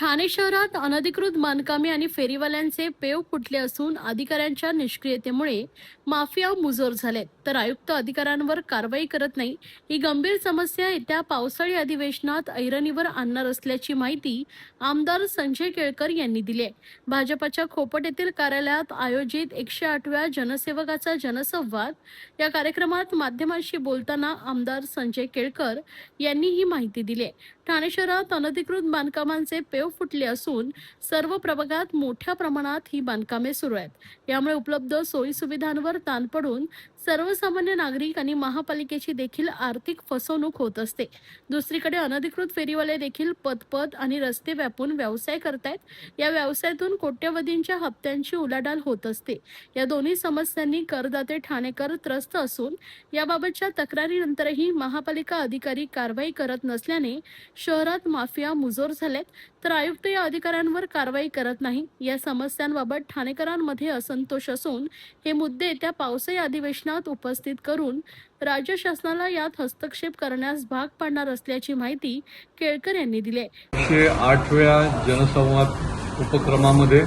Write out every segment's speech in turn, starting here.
ठाणे शहरात अनधिकृत बांधकामे आणि फेरीवाल्यांचे पेव फुटले असून अधिकाऱ्यांच्या निष्क्रियतेमुळे माफिया मुजोर झालेत, तर आयुक्त अधिकाऱ्यांवर कारवाई करत नाही. ही गंभीर समस्या येत्या पावसाळी अधिवेशनात ऐरणीवर आणणार असल्याची माहिती आमदार संजय केळकर यांनी दिली आहे. भाजपच्या खोपट येथील कार्यालयात आयोजित 108व्या जनसेवकाचा जनसंवाद या कार्यक्रमात माध्यमांशी बोलताना आमदार संजय केळकर यांनी ही माहिती दिली आहे. ठाणे शहरात अनधिकृत बांधकामांचे पेव फुटले असून सर्व प्रभागात मोठ्या प्रमाणात ही बांधकामे सुरू आहेत. यामुळे उपलब्ध सोयी सुविधांवर ताण पडून सर्वसामान्य नागरिक आणि महापालिकेची देखील आर्थिक फसवणूक होत असते. दुसरीकडे अनधिकृत फेरीवाले देखील पदपथ आणि रस्ते व्यापून व्यवसाय करतायत. या व्यवसायातून कोट्यवधींच्या हप्त्यांची उलाढाल होत असते. या दोन्ही समस्यांनी करदाते ठाणेकर त्रस्त असून याबाबतच्या तक्रारीनंतरही महापालिका अधिकारी कारवाई करत नसल्याने शहरात माफिया मुजोर झालेत, तर आयुक्त या अधिकाऱ्यांवर कारवाई करत नाही. या समस्यांबाबत ठाणेकरांमध्ये असंतोष असून हे मुद्दे येत्या पावसाळी अधिवेशनात उपस्थित करून राज्य शासनाला यात हस्तक्षेप करण्यास भाग पाडणार असल्याची माहिती केळकर यांनी दिली. 108व्या जनसंवाद उपक्रमामध्ये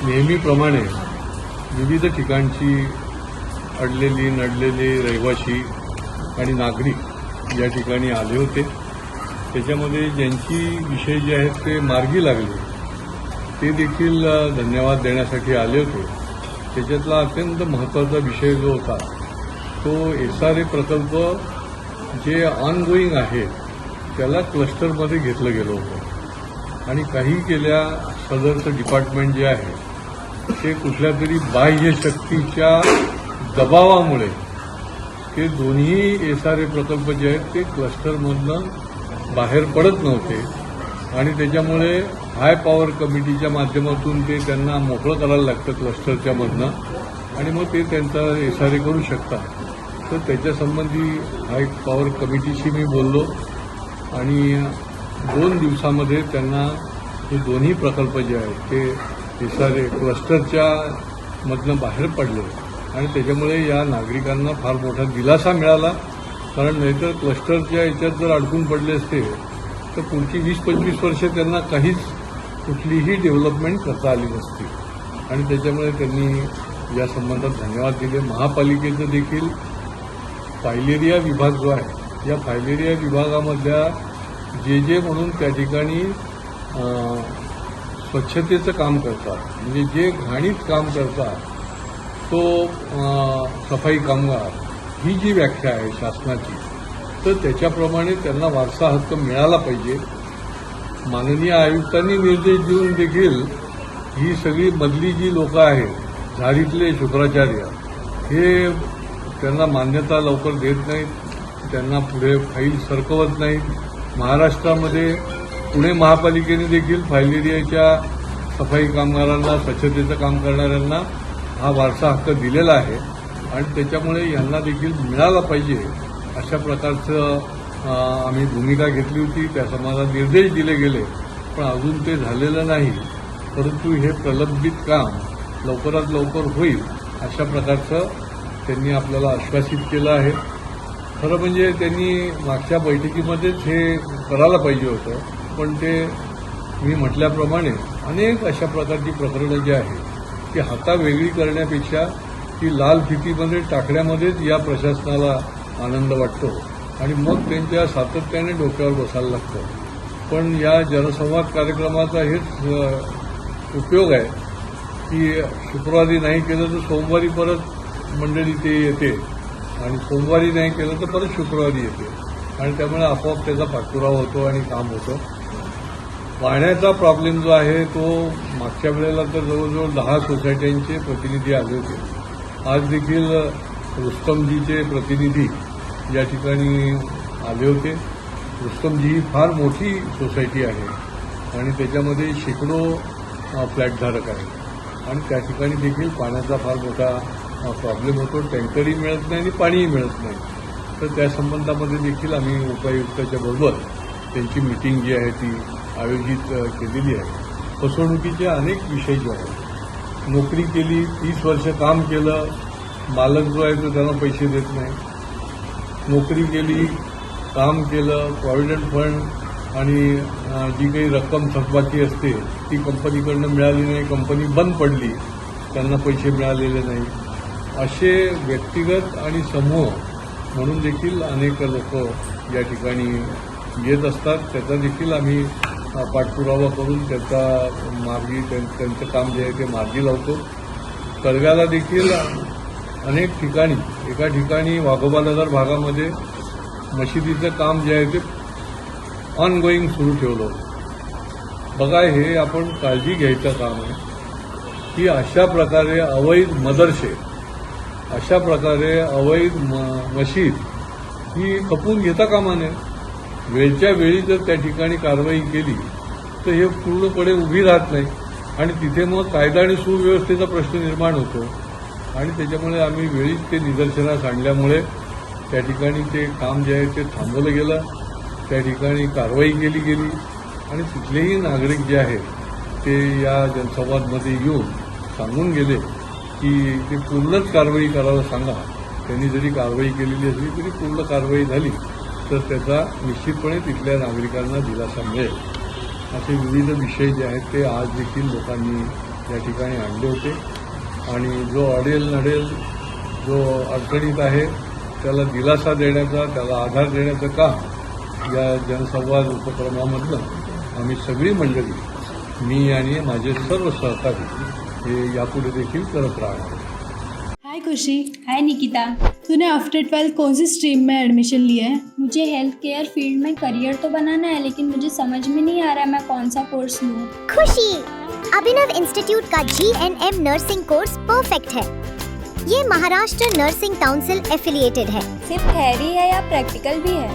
नेहमीप्रमाणे विविध ठिकाणची अडलेली नडलेली रहिवासी आणि नागरिक या ठिकाणी आले होते. त्याच्यामध्ये ज्यांची विषय जे आहेत ते मार्गी लागले ते देखील धन्यवाद देण्यासाठी आले होते. त्याच्यातला अत्यंत महत्त्वाचा विषय जो होता तो SRA प्रकल्प जे ऑनगोईंग आहे त्याला क्लस्टरमध्ये घेतलं गेलं होतं आणि काही केल्या सदरचं डिपार्टमेंट जे आहे ते कुठल्या तरी बाह्य शक्तीच्या दबावामुळे ते दोन्ही SRA प्रकल्प जे आहेत ते क्लस्टरमधनं बाहेर पडत नव्हते आणि त्याच्यामुळे हाय पॉवर कमिटीच्या माध्यमातून ते त्यांना मोकळं करायला लागतं क्लस्टरच्या मधनं आणि मग ते त्यांचा SRA करू शकतात. तर त्याच्यासंबंधी हाय पॉवर कमिटीशी मी बोललो आणि 2 दिवसामध्ये त्यांना हे दोन्ही प्रकल्प जे आहेत ते SRA क्लस्टरच्या मधनं बाहेर पडले आणि त्याच्यामुळे या नागरिकांना फार मोठा दिलासा मिळाला. कारण नाहीतर क्लस्टरच्या याच्यात जर अडकून पडले असते तर पुढची 20-25 वर्षे त्यांना काहीच कुठलीही डेव्हलपमेंट करता आली नसती आणि त्याच्यामुळे त्यांनी या संबंधात धन्यवाद दिले. महापालिकेचं देखील फायलेरिया विभाग जो आहे या फायलेरिया विभागामधल्या जे म्हणून त्या ठिकाणी स्वच्छतेचं काम करतात म्हणजे जे घाणीत काम करतात तो सफाई कामगार ही जी व्याख्या आहे शासनाची तर त्याच्याप्रमाणे त्यांना वारसा हक्क मिळाला पाहिजे. माननीय आयुक्तांनी निर्देश देऊन देखील ही सगळी मधली जी लोक आहेत झारीतले शुक्राचार्य हे त्यांना मान्यता लवकर देत नाहीत, त्यांना पुढे फाईल सरकवत नाहीत. महाराष्ट्रामध्ये पुणे महापालिकेने देखील फायलेरियाच्या सफाई कामगारांना स्वच्छतेचं काम करणाऱ्यांना हा वारसा हक्क दिलेला आहे आणि त्याच्यामुळे यांना देखील मिळाला पाहिजे अशा प्रकारचं आम्ही भूमिका घेतली होती. त्या संबंधात निर्देश दिले गेले पण अजून ते झालेलं नाही. परंतु हे प्रलंबित काम लवकरात लवकर होईल अशा प्रकारचं त्यांनी आपल्याला आश्वासित केलं आहे. खरं म्हणजे त्यांनी मागच्या बैठकीमध्येच हे करायला पाहिजे होतं पण ते मी म्हटल्याप्रमाणे अनेक अशा प्रकारची प्रकरणं जी आहेत ती हातावेगळी करण्यापेक्षा ती लाल फितीमध्ये टाकण्यामध्येच या प्रशासनाला आनंद वाटतो आणि मग त्यांच्या सातत्याने डोक्यावर बसायला लागतं. पण या जनसंवाद कार्यक्रमाचा हेच उपयोग आहे की शुक्रवारी नाही केलं तर सोमवारी परत मंडळी ते येते आणि सोमवारी नाही केलं तर परत शुक्रवारी येते आणि त्यामुळे आपोआप त्याचा पाठपुरावा होतो आणि काम होतं. पाण्याचा प्रॉब्लेम जो आहे तो मागच्या वेळेला तर जवळजवळ 10 सोसायट्यांचे प्रतिनिधी आले होते. आज देखील रुस्तमजीचे प्रतिनिधी या ठिकाणी आले होते. रुस्तमजी ही फार मोठी सोसायटी आहे आणि त्याच्यामध्ये शेकडो फ्लॅटधारक आहेत आणि त्या ठिकाणी देखील पाण्याचा फार मोठा प्रॉब्लेम होतो. टँकरही मिळत नाही आणि पाणीही मिळत नाही. तर त्या संबंधामध्ये देखील आम्ही उपायुक्ताच्या बरोबर त्यांची मीटिंग जी आहे ती आयोजित केलेली आहे. फसवणुकीचे अनेक विषय जे आहेत, नोकरी केली 30 वर्ष काम केलं, मालक जो आहे तो त्यांना पैसे देत नाही. नोकरी केली, काम केलं, प्रॉव्हिडंट फंड आणि जी काही रक्कम थकबाकी असते ती कंपनीकडनं मिळाली नाही, कंपनी बंद पडली, त्यांना पैसे मिळालेले नाही, असे व्यक्तिगत आणि समूह म्हणून देखील अनेक लोक या ठिकाणी येत असतात. त्याचा देखील आम्ही पाठपुरावा करून त्याचा मार्गी त्यांचं काम जे आहे ते मार्गी लावतो. कळव्याला देखील अनेक ठिकाणी, एका ठिकाणी वाघोबानगर भागामध्ये मशिदीचं काम जे आहे ते ऑनगोईंग सुरू ठेवलं. बघा, हे आपण काळजी घ्यायचं काम आहे की अशा प्रकारे अवैध मदरसे, अशा प्रकारे अवैध मशीद ही खपून घेता कामा नये. वेळच्या वेळी जर त्या ठिकाणी कारवाई केली तर हे पूर्णपणे उभी राहत नाही आणि तिथे मग कायदा आणि सुव्यवस्थेचा प्रश्न निर्माण होतो आणि त्याच्यामुळे आम्ही वेळीच ते निदर्शनास आणल्यामुळे त्या ठिकाणी ते काम जे आहे ते थांबवलं गेलं, त्या ठिकाणी कारवाई केली गेली आणि तिथलेही नागरिक जे आहेत ते या जनसंवादमध्ये येऊन सांगून गेले की ते पूर्णच कारवाई करायला सांगा. त्यांनी जरी कारवाई केलेली असली तरी पूर्ण कारवाई झाली तर त्याचा निश्चितपणे तिथल्या नागरिकांना दिलासा मिळेल. असे विविध विषय जे आहेत ते आज देखील लोकांनी या ठिकाणी आणले होते आणि जो अडेल नडेल, जो अडचणीत आहे त्याला दिलासा देण्याचा, त्याला आधार देण्याचं काम या जनसंवाद उपक्रमामधलं आम्ही सगळी मंडळी, मी आणि माझे सर्व सहकारी हे यापुढे देखील करत राहणार. हाय खुशी। हाय निकिता। तूने आफ्टर 12 कौन सी स्ट्रीम में एडमिशन लिया है? मुझे हेल्थ केयर फील्ड में करियर तो बनाना है, लेकिन मुझे समझ में नहीं आ रहा मैं कौन सा कोर्स लूँ। खुशी, अभिनव इंस्टीट्यूट का GNM नर्सिंग कोर्स परफेक्ट है। ये महाराष्ट्र नर्सिंग काउंसिल एफिलिएटेड है। सिर्फ थ्योरी है या प्रैक्टिकल भी है?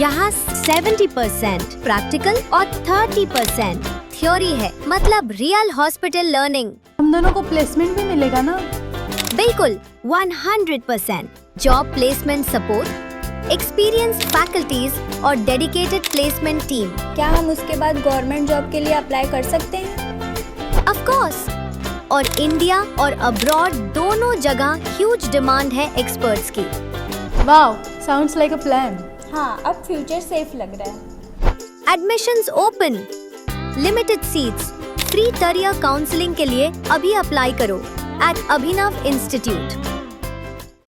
यहाँ 70% प्रैक्टिकल और 30% थ्योरी है, मतलब रियल हॉस्पिटल लर्निंग। हम दोनों को प्लेसमेंट भी मिलेगा ना? बिल्कुल 100% job placement support, experienced faculties और डेडिकेटेड प्लेसमेंट टीम। क्या हम उसके बाद गवर्नमेंट जॉब के लिए अप्लाई कर सकते हैं? ऑफ कोर्स, और इंडिया और अब्रॉड दोनों जगह ह्यूज डिमांड है एक्सपर्ट्स की। Wow, sounds like a plan. हाँ, अब फ्यूचर सेफ लग रहा है। Admissions open, limited seats, free career counselling के लिए अभी अप्लाई करो at Abhinav Institute।